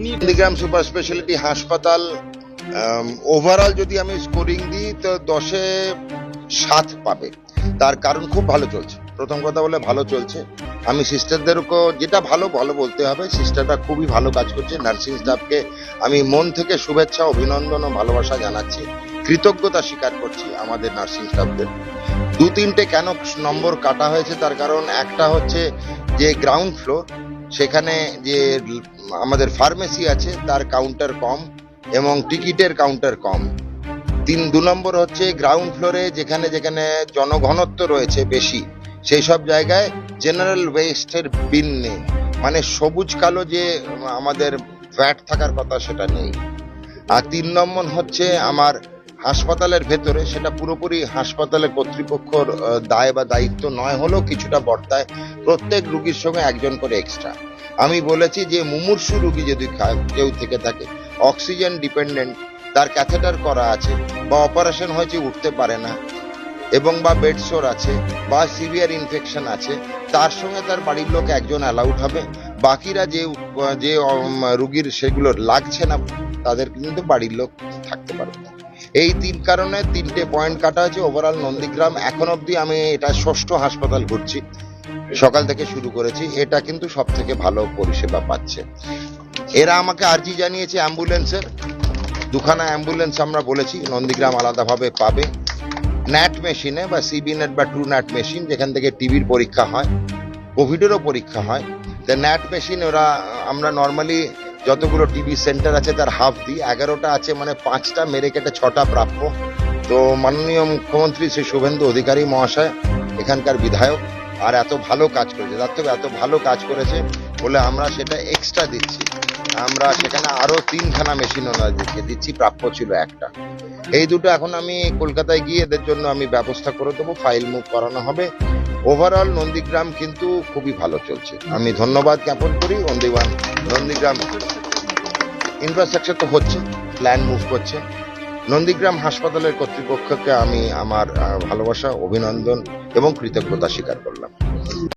Nandigram super speciality হাসপাতাল overall যদি আমি স্কোরিং দিই তো 10-এ 7 পাবে। তার কারণ খুব ভালো চলছে। প্রথম কথা বলে ভালো চলছে। আমি সিস্টারদেরকে যেটা ভালো ভালো বলতে হবে, সিস্টাররা খুবই ভালো কাজ করছে। নার্সিং স্টাফকে আমি মন থেকে শুভেচ্ছা, অভিনন্দন ও ভালোবাসা জানাচ্ছি, কৃতজ্ঞতা স্বীকার করছি আমাদের নার্সিং স্টাফদের। 2-3টে কেন নম্বর কাটা হয়েছে তার কারণ একটা হচ্ছে যে গ্রাউন্ড ফ্লোর, সেখানে যে আমাদের ফার্মেসি আছে তার কাউন্টার কম এবং টিকিটের কাউন্টার কম। 2 নম্বর হচ্ছে গ্রাউন্ড ফ্লোরে যেখানে যেখানে জনঘনত্ব রয়েছে বেশি, সেই সব জায়গায় জেনারেল ওয়েস্টের বিন নেই, মানে সবুজ কালো যে আমাদের ভ্যাট থাকার কথা সেটা নেই। আর 3 নম্বর হচ্ছে আমার হাসপাতালের ভেতরে, সেটা পুরোপুরি হাসপাতালের কর্তৃপক্ষর দায় বা দায়িত্ব নয় হলেও কিছুটা বর্তায়, প্রত্যেক রুগীর সঙ্গে একজন করে এক্সট্রা। আমি বলেছি যে মুমূর্ষু রুগী যদি কেউ থেকে থাকে, অক্সিজেন ডিপেন্ডেন্ট, তার ক্যাথেটার করা আছে বা অপারেশন হয়েছে উঠতে পারে না এবং বা বেড সোর আছে বা সিভিয়ার ইনফেকশন আছে, তার সঙ্গে তার বাড়ির লোক একজন অ্যালাউড হবে। বাকিরা যে রুগীর সেগুলো লাগছে না তাদের কিন্তু বাড়ির লোক থাকতে পারবে না। এই 3 কারণে 3টে পয়েন্ট কাটা হয়েছে। ওভারঅল নন্দীগ্রাম এখন অবধি আমি এটা 6ষ্ঠ হাসপাতাল ঘুরছি, সকাল থেকে শুরু করেছি, এটা কিন্তু সব থেকে ভালো পরিষেবা পাচ্ছে। এরা আমাকে আর্জি জানিয়েছে অ্যাম্বুলেন্সের, 2খানা অ্যাম্বুলেন্স আমরা বলেছি নন্দীগ্রাম আলাদাভাবে পাবে। ন্যাট মেশিনে বা সিবি নেট বা ট্রু ন্যাট মেশিন, যেখান থেকে টিবির পরীক্ষা হয়, কোভিডেরও পরীক্ষা হয়, তো ন্যাট মেশিন ওরা আমরা নর্মালি যতগুলো টিবি সেন্টার আছে তার হাফ দিই। 11টা আছে, মানে 5টা মেরে কেটে 6টা প্রাপ্য। তো মাননীয় মুখ্যমন্ত্রী শ্রী শুভেন্দু অধিকারী মহাশয়, এখানকার বিধায়ক, আর এত ভালো কাজ করেছে, তার থেকে এত ভালো কাজ করেছে বলে আমরা সেটা এক্সট্রা দিচ্ছি। আমরা সেখানে আরো 3খানা মেশিন ওনাদেরকে দিচ্ছি, প্রাপ্য ছিল 1টা। এই দুটো এখন আমি কলকাতায় গিয়ে এদের জন্য আমি ব্যবস্থা করে দেবো, ফাইল মুভ করানো হবে। ওভারঅল নন্দীগ্রাম কিন্তু খুবই ভালো চলছে। আমি ধন্যবাদ জ্ঞাপন করি নন্দীগ্রাম ইনফ্রাস্ট্রাকচার তো হচ্ছে, প্ল্যান মুভ করছে। নন্দীগ্রাম হাসপাতালের কর্তৃপক্ষকে আমি আমার ভালোবাসা, অভিনন্দন এবং কৃতজ্ঞতা স্বীকার করলাম।